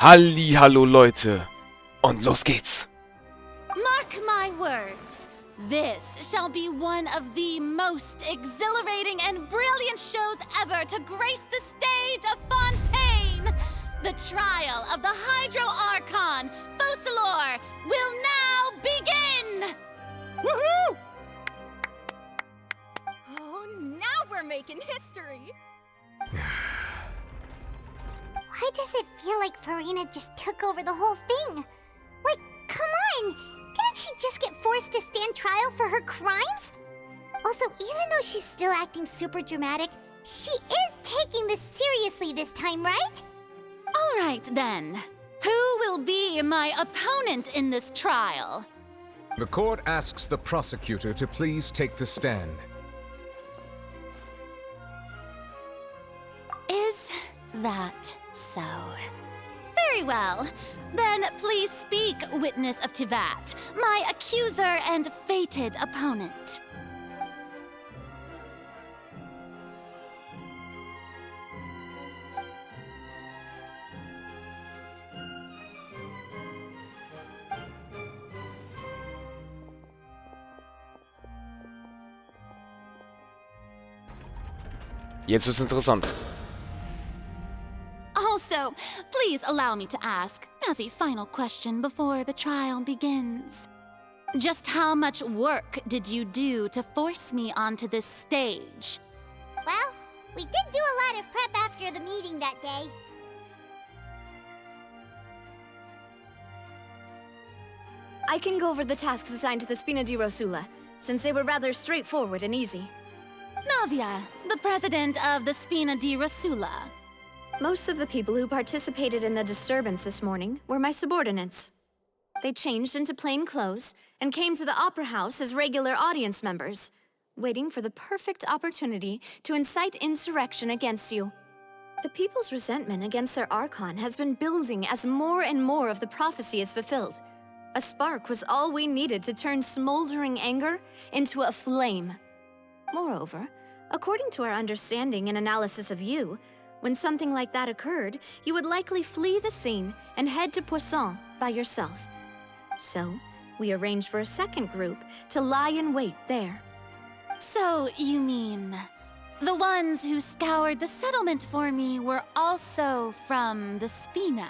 Hallihallo Leute und los geht's. Mark my words, this shall be one of the most exhilarating and brilliant shows ever to grace the stage of Fontaine. The trial of the Hydro Archon, Focalor, will now begin! Woohoo! Oh, now we're making history! Why does it feel like Furina just took over the whole thing? Like, come on! Didn't she just get forced to stand trial for her crimes? Also, even though she's still acting super dramatic, she is taking this seriously this time, right? All right, then. Who will be my opponent in this trial? The court asks the prosecutor to please take the stand. Is that so? Very well. Then please speak, witness of Tivat, my accuser and fated opponent. Jetzt wird's interessant. Also, please allow me to ask, as a final question before the trial begins. Just how much work did you do to force me onto this stage? Well, we did do a lot of prep after the meeting that day. I can go over the tasks assigned to the Spina di Rosula, since they were rather straightforward and easy. Navia, the president of the Spina di Rosula. Most of the people who participated in the disturbance this morning were my subordinates. They changed into plain clothes and came to the Opera House as regular audience members, waiting for the perfect opportunity to incite insurrection against you. The people's resentment against their Archon has been building as more and more of the prophecy is fulfilled. A spark was all we needed to turn smoldering anger into a flame. Moreover, according to our understanding and analysis of you, when something like that occurred, you would likely flee the scene and head to Poisson by yourself. So, we arranged for a second group to lie in wait there. So, you mean, the ones who scoured the settlement for me were also from the Spina?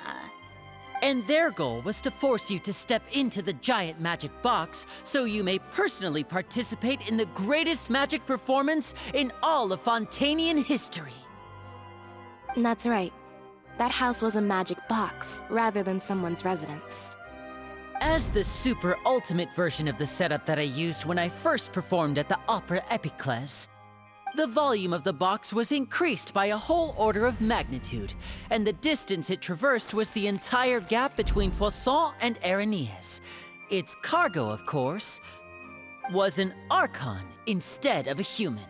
And their goal was to force you to step into the giant magic box so you may personally participate in the greatest magic performance in all of Fontainian history. That's right. That house was a magic box, rather than someone's residence. As the super ultimate version of the setup that I used when I first performed at the Opera Epiclese, the volume of the box was increased by a whole order of magnitude, and the distance it traversed was the entire gap between Poisson and Areneas. Its cargo, of course, was an Archon instead of a human.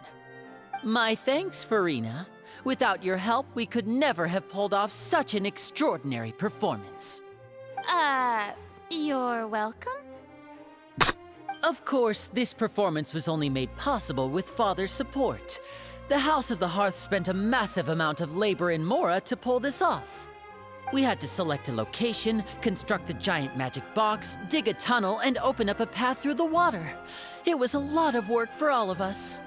My thanks, Furina. Without your help, we could never have pulled off such an extraordinary performance. You're welcome? Of course, this performance was only made possible with Father's support. The House of the Hearth spent a massive amount of labor in Mora to pull this off. We had to select a location, construct the giant magic box, dig a tunnel, and open up a path through the water. It was a lot of work for all of us.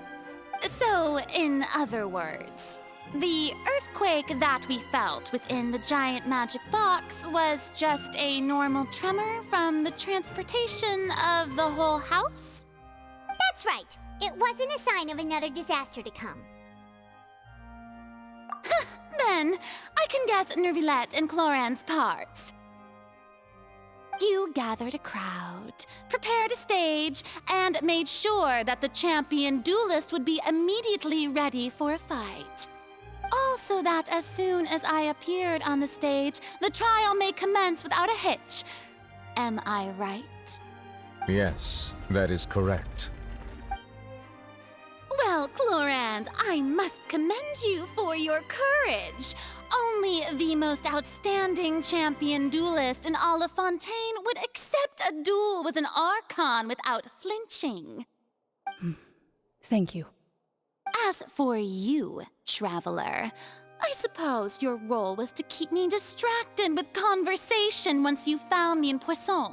So, in other words, the earthquake that we felt within the giant magic box was just a normal tremor from the transportation of the whole house? That's right. It wasn't a sign of another disaster to come. Then, I can guess Nervilette and Cloran's parts. You gathered a crowd, prepared a stage, and made sure that the champion duelist would be immediately ready for a fight. Also that as soon as I appeared on the stage, the trial may commence without a hitch. Am I right? Yes, that is correct. Well, Clorand, I must commend you for your courage. Only the most outstanding champion duelist in all of Fontaine would accept a duel with an Archon without flinching. Thank you. As for you, traveler, I suppose your role was to keep me distracted with conversation once you found me in Poisson.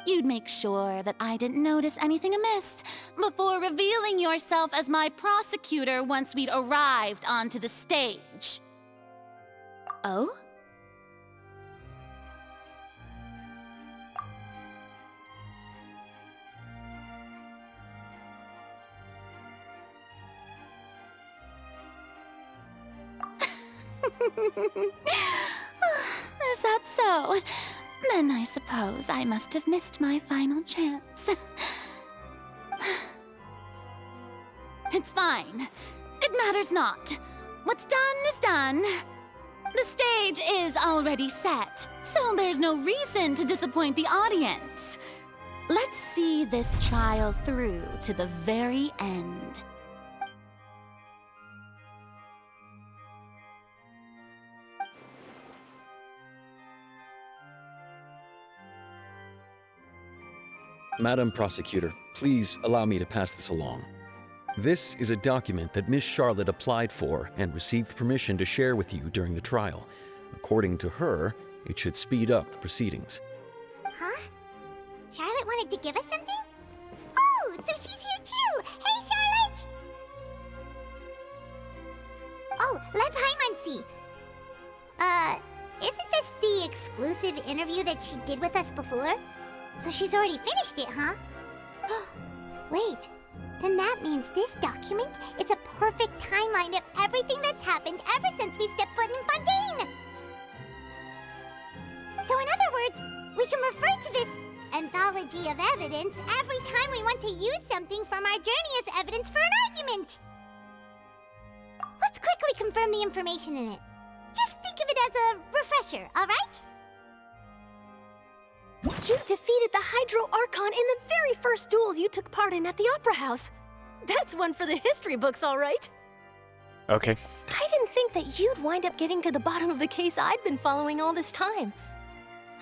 You'd make sure that I didn't notice anything amiss before revealing yourself as my prosecutor once we'd arrived onto the stage. Oh? Is that so? Then I suppose I must have missed my final chance. It's fine. It matters not. What's done is done. The stage is already set, so there's no reason to disappoint the audience. Let's see this trial through to the very end. Madam Prosecutor, please allow me to pass this along. This is a document that Miss Charlotte applied for and received permission to share with you during the trial. According to her, it should speed up the proceedings. Huh? Charlotte wanted to give us something? Oh, so she's here too! Hey, Charlotte! Oh, let Paimon see. Isn't this the exclusive interview that she did with us before? So she's already finished it, huh? Wait, then that means this document is a perfect timeline of everything that's happened ever since we stepped foot in Fontaine! So in other words, we can refer to this anthology of evidence every time we want to use something from our journey as evidence for an argument! Let's quickly confirm the information in it. Just think of it as a refresher, alright? You defeated the Hydro Archon in the very first duel you took part in at the Opera House. That's one for the history books, all right. Okay. I didn't think that you'd wind up getting to the bottom of the case I'd been following all this time.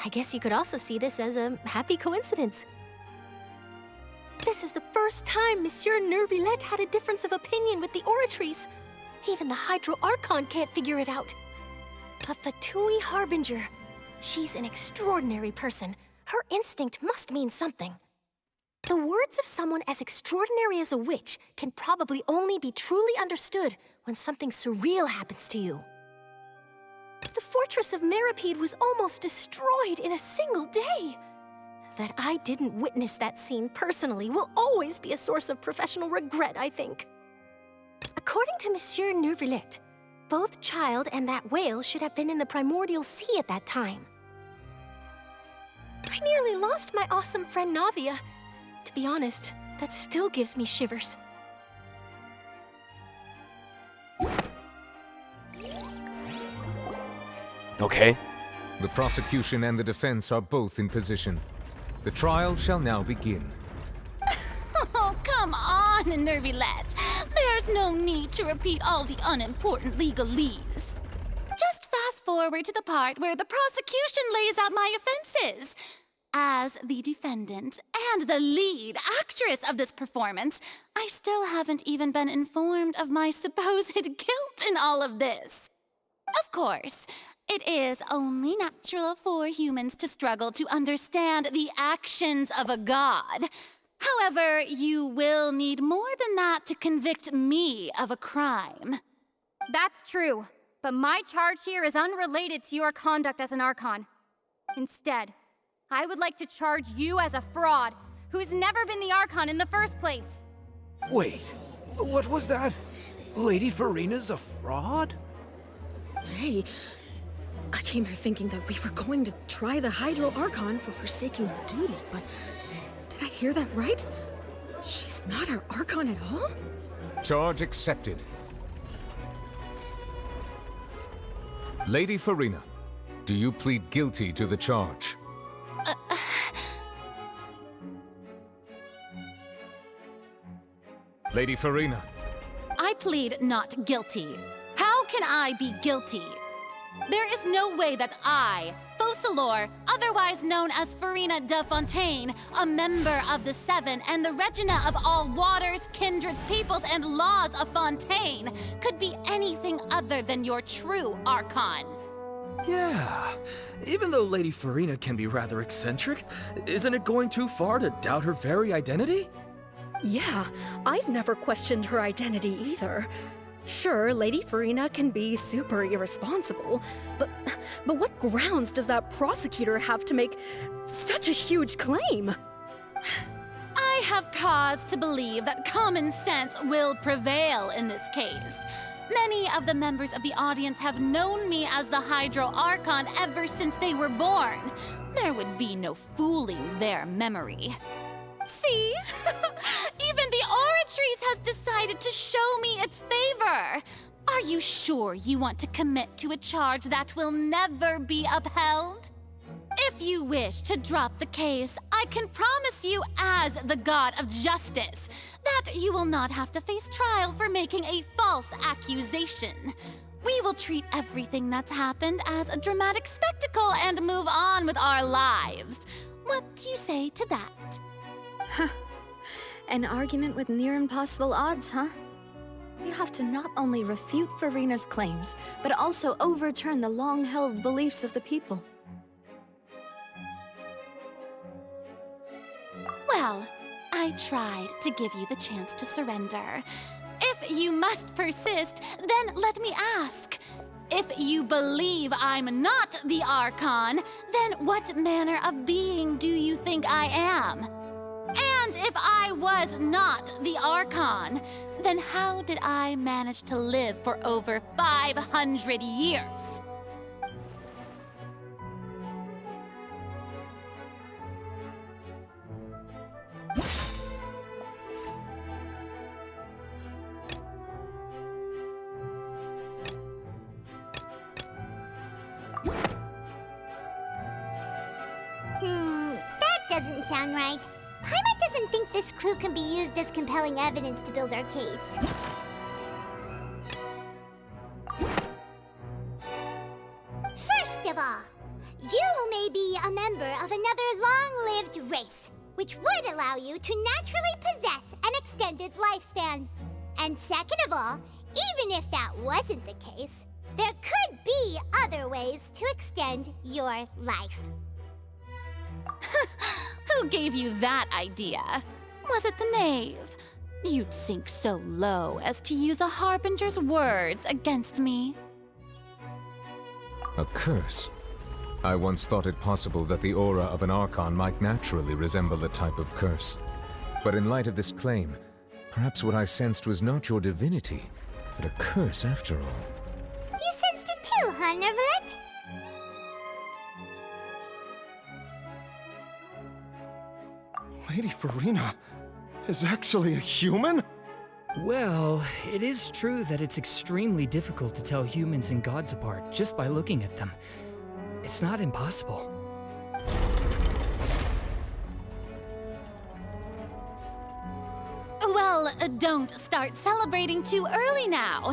I guess you could also see this as a happy coincidence. This is the first time Monsieur Neuvillette had a difference of opinion with the Oratrice. Even the Hydro Archon can't figure it out. A Fatui Harbinger. She's an extraordinary person. Her instinct must mean something. The words of someone as extraordinary as a witch can probably only be truly understood when something surreal happens to you. The fortress of Meripede was almost destroyed in a single day. That I didn't witness that scene personally will always be a source of professional regret, I think. According to Monsieur Neuvillette, both Child and that whale should have been in the primordial sea at that time. I nearly lost my awesome friend Navia. To be honest, that still gives me shivers. Okay. The prosecution and the defense are both in position. The trial shall now begin. Oh, come on, Neuvillette. There's no need to repeat all the unimportant legalese. Just fast forward to the part where the prosecution lays out my offenses. As the defendant and the lead actress of this performance, I still haven't even been informed of my supposed guilt in all of this. Of course, it is only natural for humans to struggle to understand the actions of a god. However, you will need more than that to convict me of a crime. That's true, but my charge here is unrelated to your conduct as an Archon. Instead, I would like to charge you as a fraud who's never been the Archon in the first place. Wait, what was that? Lady Furina's a fraud? Hey, I came here thinking that we were going to try the Hydro Archon for forsaking her duty, but did I hear that right? She's not our Archon at all? Charge accepted. Lady Furina, do you plead guilty to the charge? Lady Furina. I plead not guilty. How can I be guilty? There is no way that I, Focalor, otherwise known as Furina de Fontaine, a member of the Seven and the Regina of all waters, kindreds, peoples, and laws of Fontaine, could be anything other than your true Archon. Yeah. Even though Lady Furina can be rather eccentric, isn't it going too far to doubt her very identity? Yeah, I've never questioned her identity either. Sure, Lady Furina can be super irresponsible, but what grounds does that prosecutor have to make such a huge claim? I have cause to believe that common sense will prevail in this case. Many of the members of the audience have known me as the Hydro Archon ever since they were born. There would be no fooling their memory. See? Even the Oratrice has decided to show me its favor. Are you sure you want to commit to a charge that will never be upheld? If you wish to drop the case, I can promise you as the God of Justice that you will not have to face trial for making a false accusation. We will treat everything that's happened as a dramatic spectacle and move on with our lives. What do you say to that? An argument with near impossible odds, huh? You have to not only refute Furina's claims, but also overturn the long-held beliefs of the people. Well, I tried to give you the chance to surrender. If you must persist, then let me ask. If you believe I'm not the Archon, then what manner of being do you think I am? And if I was not the Archon, then how did I manage to live for over 500 years? That doesn't sound right. Paimon doesn't think this clue can be used as compelling evidence to build our case. First of all, you may be a member of another long-lived race, which would allow you to naturally possess an extended lifespan. And second of all, even if that wasn't the case, there could be other ways to extend your life. Who gave you that idea? Was it the knave? You'd sink so low as to use a harbinger's words against me. A curse? I once thought it possible that the aura of an Archon might naturally resemble a type of curse. But in light of this claim, perhaps what I sensed was not your divinity, but a curse after all. You sensed it too, huh, Neverlet? Lady Furina is actually a human? Well, it is true that it's extremely difficult to tell humans and gods apart just by looking at them. It's not impossible. Well, don't start celebrating too early now.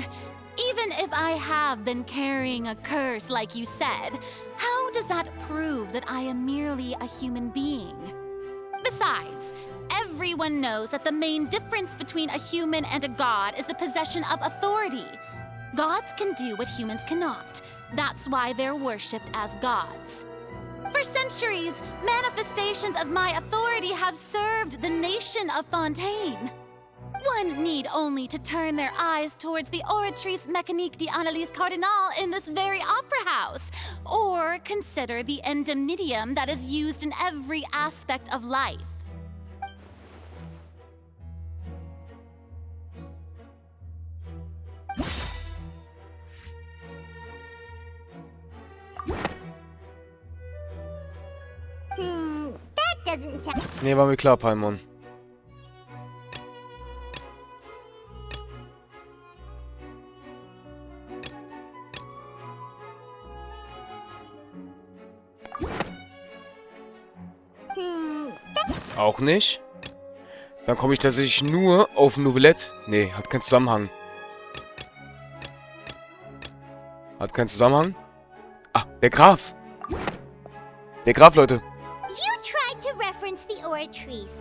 Even if I have been carrying a curse like you said, how does that prove that I am merely a human being? Besides, everyone knows that the main difference between a human and a god is the possession of authority. Gods can do what humans cannot. That's why they're worshipped as gods. For centuries, manifestations of my authority have served the nation of Fontaine. One need only to turn their eyes towards the Oratrice Mécanique d'Analyse Cardinal in this very opera house, or consider the indemnitium that is used in every aspect of life. That doesn't sound... Nee, war mir klar, Paimon. Auch nicht? Dann komme ich tatsächlich nur auf Novelette. Nee, hat keinen Zusammenhang. Hat keinen Zusammenhang? Der Graf. Der Graf, Leute. You tried to reference the Oratrice.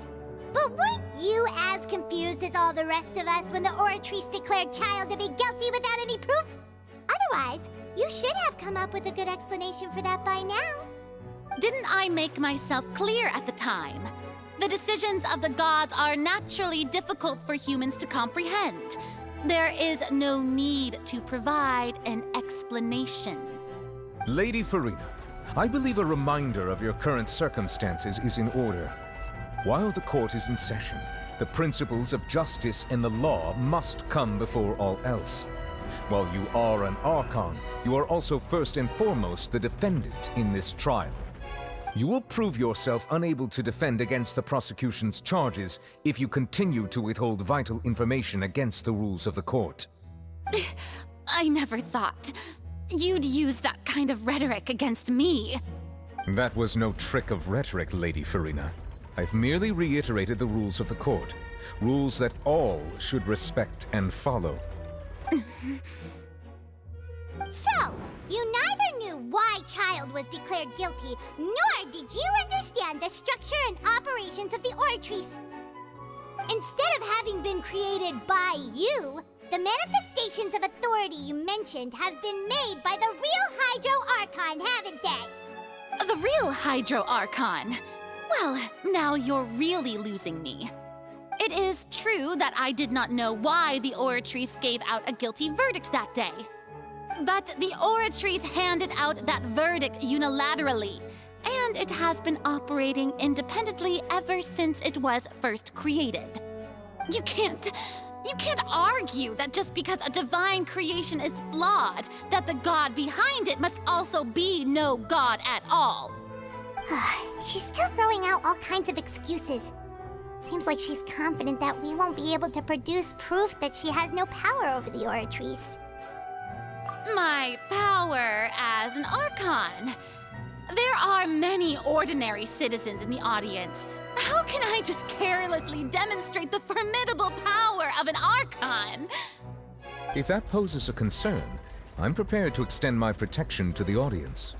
But weren't you as confused as all the rest of us when the Oratrice declared Child to be guilty without any proof? Otherwise, you should have come up with a good explanation for that by now. Didn't I make myself clear at the time? The decisions of the gods are naturally difficult for humans to comprehend. There is no need to provide an explanation. Lady Furina, I believe a reminder of your current circumstances is in order. While the court is in session, the principles of justice and the law must come before all else. While you are an Archon, you are also first and foremost the defendant in this trial. You will prove yourself unable to defend against the prosecution's charges if you continue to withhold vital information against the rules of the court. I never thought you'd use that kind of rhetoric against me. That was no trick of rhetoric, Lady Furina. I've merely reiterated the rules of the court. Rules that all should respect and follow. So, you neither knew why Child was declared guilty, nor did you understand the structure and operations of the Oratrice. Instead of having been created by you, the manifestations of authority you mentioned have been made by the real Hydro Archon, haven't they? The real Hydro Archon? Well, now you're really losing me. It is true that I did not know why the Oratrice gave out a guilty verdict that day. But the Oratrice handed out that verdict unilaterally, and it has been operating independently ever since it was first created. You can't argue that just because a divine creation is flawed, that the god behind it must also be no god at all. She's still throwing out all kinds of excuses. Seems like she's confident that we won't be able to produce proof that she has no power over the Oratrice. My power as an Archon. There are many ordinary citizens in the audience. How can I just carelessly demonstrate the formidable power of an Archon? If that poses a concern, I'm prepared to extend my protection to the audience.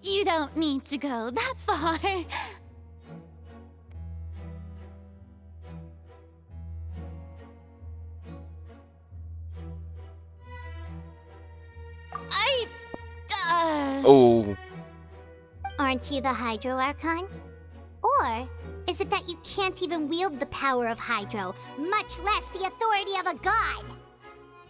You don't need to go that far. Oh. Aren't you the Hydro Archon? Or is it that you can't even wield the power of Hydro, much less the authority of a god?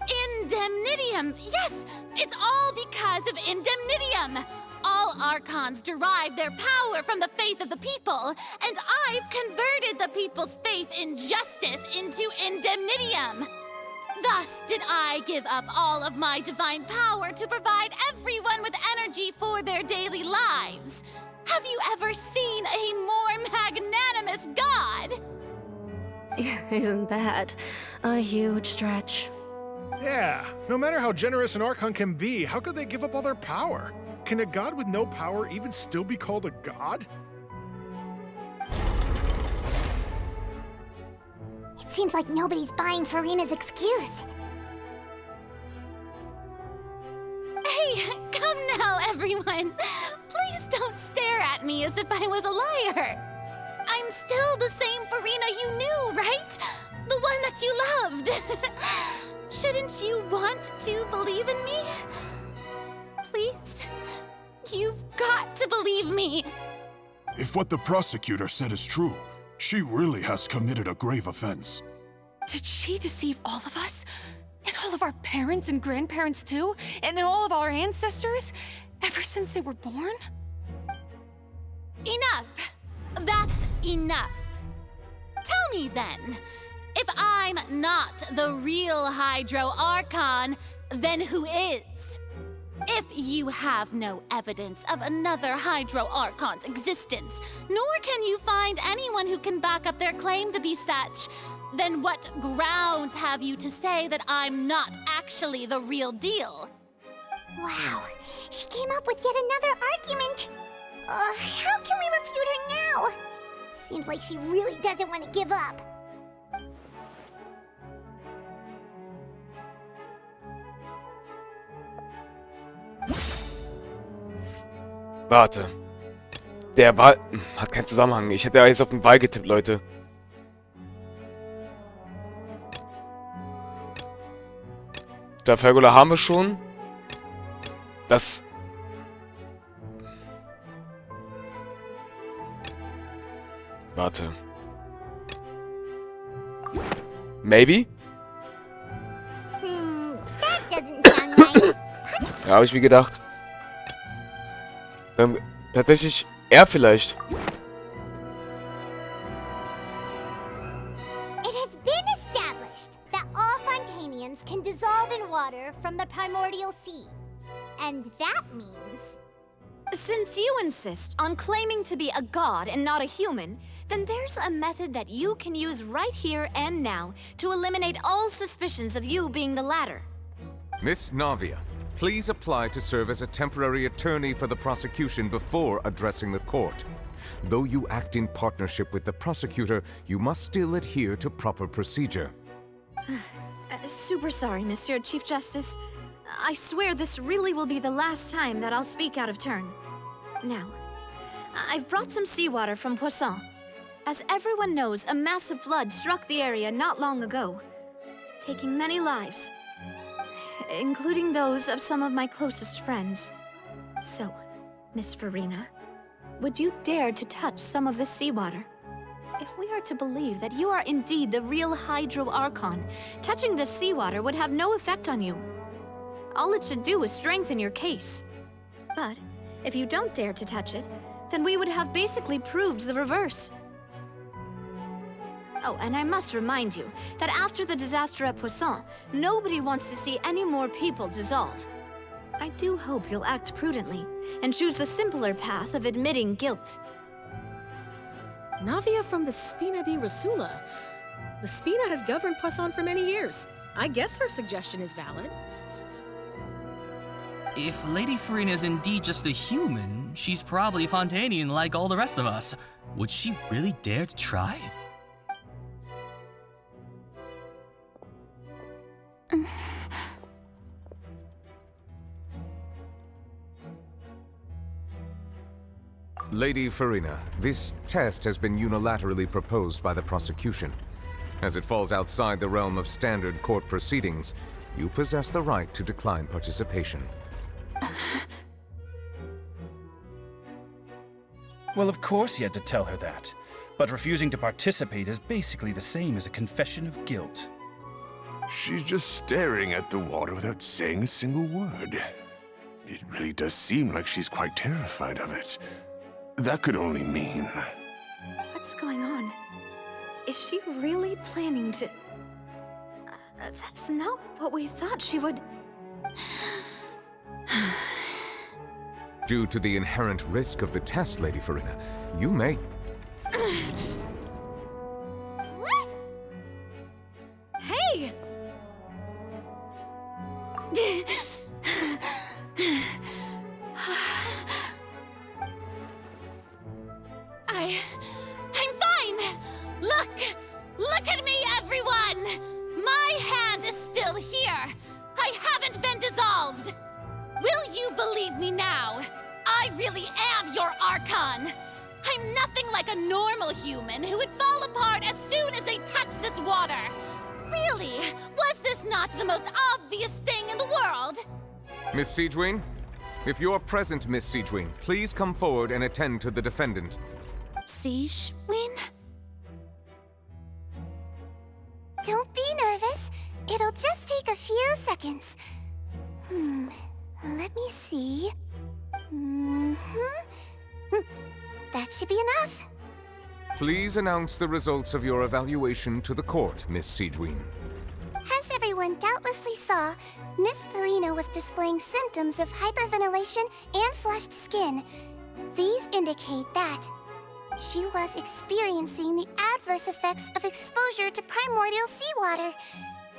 Indemnitium! Yes! It's all because of Indemnitium! All Archons derive their power from the faith of the people, and I've converted the people's faith in justice into Indemnitium! Thus did I give up all of my divine power to provide everyone with energy for their daily lives. Have you ever seen a more magnanimous god? Isn't that a huge stretch? Yeah, no matter how generous an Archon can be, how could they give up all their power? Can a god with no power even still be called a god? It seems like nobody's buying Furina's excuse. Hey, come now, everyone. Please don't stare at me as if I was a liar. I'm still the same Furina you knew, right? The one that you loved. Shouldn't you want to believe in me? Please? You've got to believe me. If what the prosecutor said is true, she really has committed a grave offense. Did she deceive all of us? And all of our parents and grandparents too? And all of our ancestors? Ever since they were born? Enough! That's enough. Tell me then, if I'm not the real Hydro Archon, then who is? If you have no evidence of another Hydro Archon's existence, nor can you find anyone who can back up their claim to be such, then what grounds have you to say that I'm not actually the real deal? Wow, she came up with yet another argument. How can we refute her now? Seems like she really doesn't want to give up. Warte. Der Wal... Hat keinen Zusammenhang. Ich hätte ja jetzt auf den Wal getippt, Leute. Der Pergola haben wir schon. Das... Warte. Maybe? That doesn't sound right. Ja, habe ich mir gedacht. Tatsächlich er vielleicht. It has been established that all Fontanians can dissolve in water from the primordial sea. And that means... Since you insist on claiming to be a god and not a human, then there's a method that you can use right here and now to eliminate all suspicions of you being the latter. Miss Navia, please apply to serve as a temporary attorney for the prosecution before addressing the court. Though you act in partnership with the prosecutor, you must still adhere to proper procedure. Super sorry, Monsieur Chief Justice. I swear this really will be the last time that I'll speak out of turn. Now, I've brought some seawater from Poisson. As everyone knows, a massive flood struck the area not long ago, taking many lives, including those of some of my closest friends. So, Miss Furina, would you dare to touch some of this seawater? If we are to believe that you are indeed the real Hydro Archon, touching this seawater would have no effect on you. All it should do is strengthen your case. But if you don't dare to touch it, then we would have basically proved the reverse. Oh, and I must remind you that after the disaster at Poisson, nobody wants to see any more people dissolve. I do hope you'll act prudently and choose the simpler path of admitting guilt. Navia from the Spina di Rasula. The Spina has governed Poisson for many years. I guess her suggestion is valid. If Lady Furina is indeed just a human, she's probably Fontanian like all the rest of us. Would she really dare to try? Lady Furina, this test has been unilaterally proposed by the prosecution. As it falls outside the realm of standard court proceedings, you possess the right to decline participation. Well, of course he had to tell her that. But refusing to participate is basically the same as a confession of guilt. She's just staring at the water without saying a single word. It really does seem like she's quite terrified of it. That could only mean... What's going on? Is she really planning to... that's not what we thought she would... Due to the inherent risk of the test, Lady Furina, you may... What? Hey! I'm fine! Look at me, everyone! My hand is still here! I haven't been dissolved! Will you believe me now? I really am your Archon! I'm nothing like a normal human who would fall apart as soon as they touch this water! Really? Was this not the most obvious thing in the world? Miss Siegewien? If you're present, Miss Siegewien, please come forward and attend to the defendant. Siegewien? Don't be nervous. It'll just take a few seconds. Let me see. That should be enough. Please announce the results of your evaluation to the court, Miss Siegewien. As everyone doubtlessly saw, Miss Furina was displaying symptoms of hyperventilation and flushed skin. These indicate that she was experiencing the adverse effects of exposure to primordial seawater.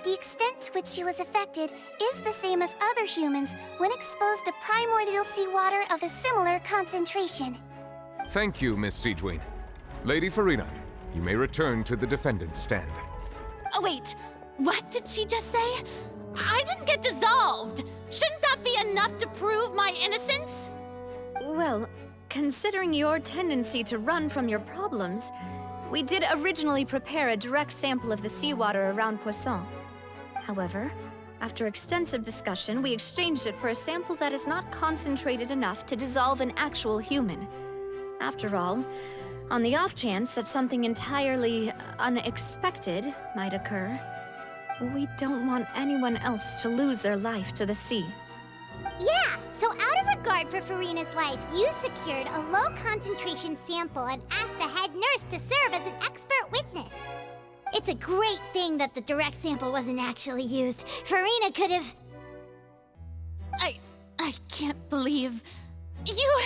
The extent to which she was affected is the same as other humans when exposed to primordial seawater of a similar concentration. Thank you, Miss Siegewien. Lady Furina, you may return to the defendant's stand. Oh, wait. What did she just say? I didn't get dissolved. Shouldn't that be enough to prove my innocence? Well, considering your tendency to run from your problems, we did originally prepare a direct sample of the seawater around Poisson. However, after extensive discussion, we exchanged it for a sample that is not concentrated enough to dissolve an actual human. After all, on the off chance that something entirely unexpected might occur, we don't want anyone else to lose their life to the sea. Yeah, so out of regard for Furina's life, you secured a low-concentration sample and asked the head nurse to serve as an expert witness. It's a great thing that the direct sample wasn't actually used. Furina could have... I can't believe... you...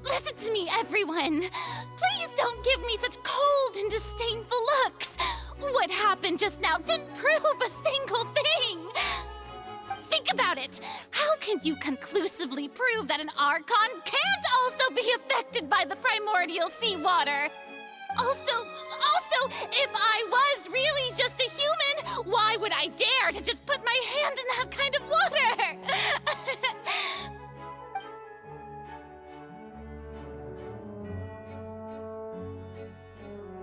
Listen to me, everyone! Please don't give me such cold and disdainful looks! What happened just now didn't prove a single thing! Think about it! How can you conclusively prove that an Archon can't also be affected by the primordial seawater? Also, if I was really just a human, why would I dare to just put my hand in that kind of water?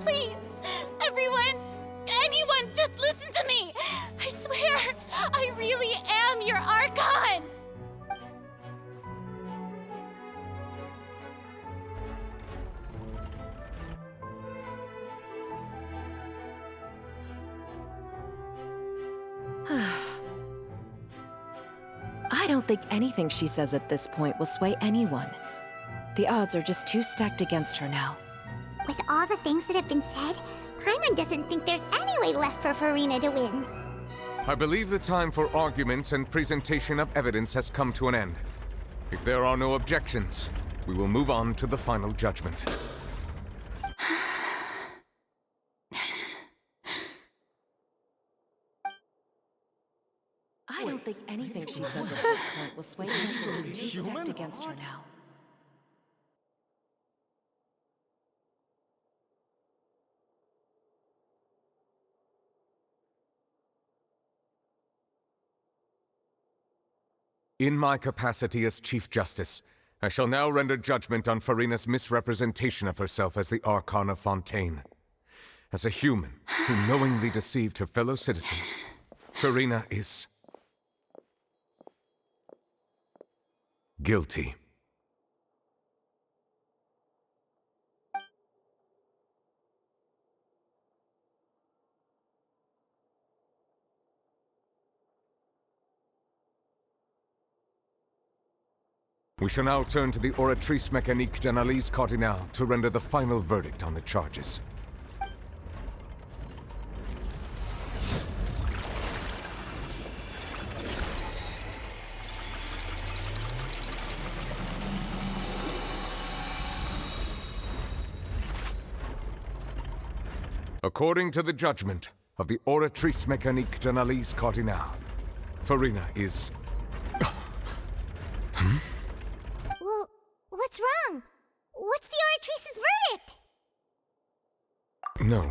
Please, everyone, anyone, just listen to me! I swear, I really am your Archon! I don't think anything she says at this point will sway anyone. The odds are just too stacked against her now. With all the things that have been said, Paimon doesn't think there's any way left for Furina to win. I believe the time for arguments and presentation of evidence has come to an end. If there are no objections, we will move on to the final judgment. I don't think anything she says at this point will sway anyone. She's too stacked against her now. In my capacity as Chief Justice, I shall now render judgment on Furina's misrepresentation of herself as the Archon of Fontaine. As a human who knowingly deceived her fellow citizens, Furina is... guilty. We shall now turn to the Oratrice Mécanique d'Analyse Cardinale to render the final verdict on the charges. According to the judgment of the Oratrice Mécanique d'Analyse Cardinale, Furina is... Well, what's wrong? What's the Oratrice's verdict? No,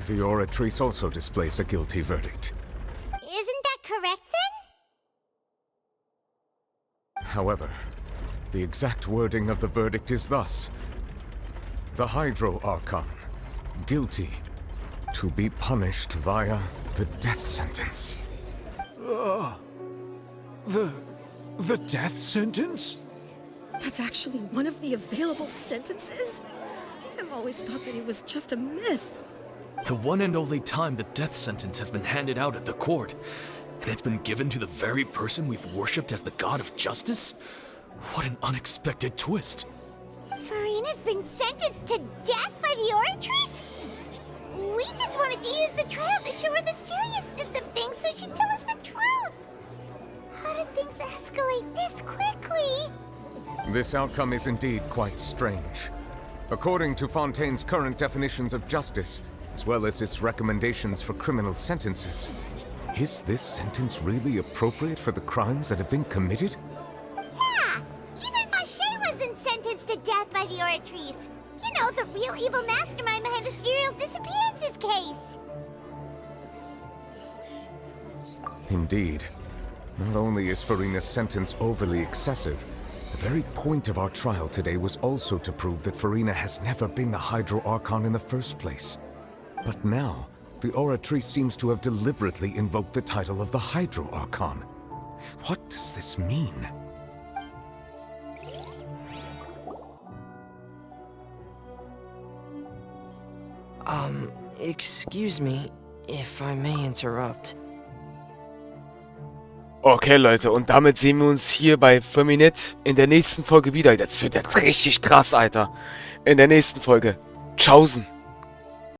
the Oratrice also displays a guilty verdict. Isn't that correct then? However, the exact wording of the verdict is thus: the Hydro Archon, guilty, to be punished via the death sentence. The death sentence? That's actually one of the available sentences? I've always thought that it was just a myth. The one and only time the death sentence has been handed out at the court, and it's been given to the very person we've worshipped as the god of justice? What an unexpected twist. Furina's been sentenced to death by the Oratrice? We just wanted to use the trial to show her the seriousness of things so she'd tell us the truth. How did things escalate this quickly? This outcome is indeed quite strange. According to Fontaine's current definitions of justice, as well as its recommendations for criminal sentences, is this sentence really appropriate for the crimes that have been committed? Yeah! Even by the Oratrice. You know, the real evil mastermind behind the serial disappearances case. Indeed. Not only is Furina's sentence overly excessive, the very point of our trial today was also to prove that Furina has never been the Hydro Archon in the first place. But now, the Oratrice seems to have deliberately invoked the title of the Hydro Archon. What does this mean? Excuse me, if I may interrupt. Okay, Leute, und damit sehen wir uns hier bei Furminette in der nächsten Folge wieder. Das wird ja richtig krass, Alter. In der nächsten Folge. Tschaußen.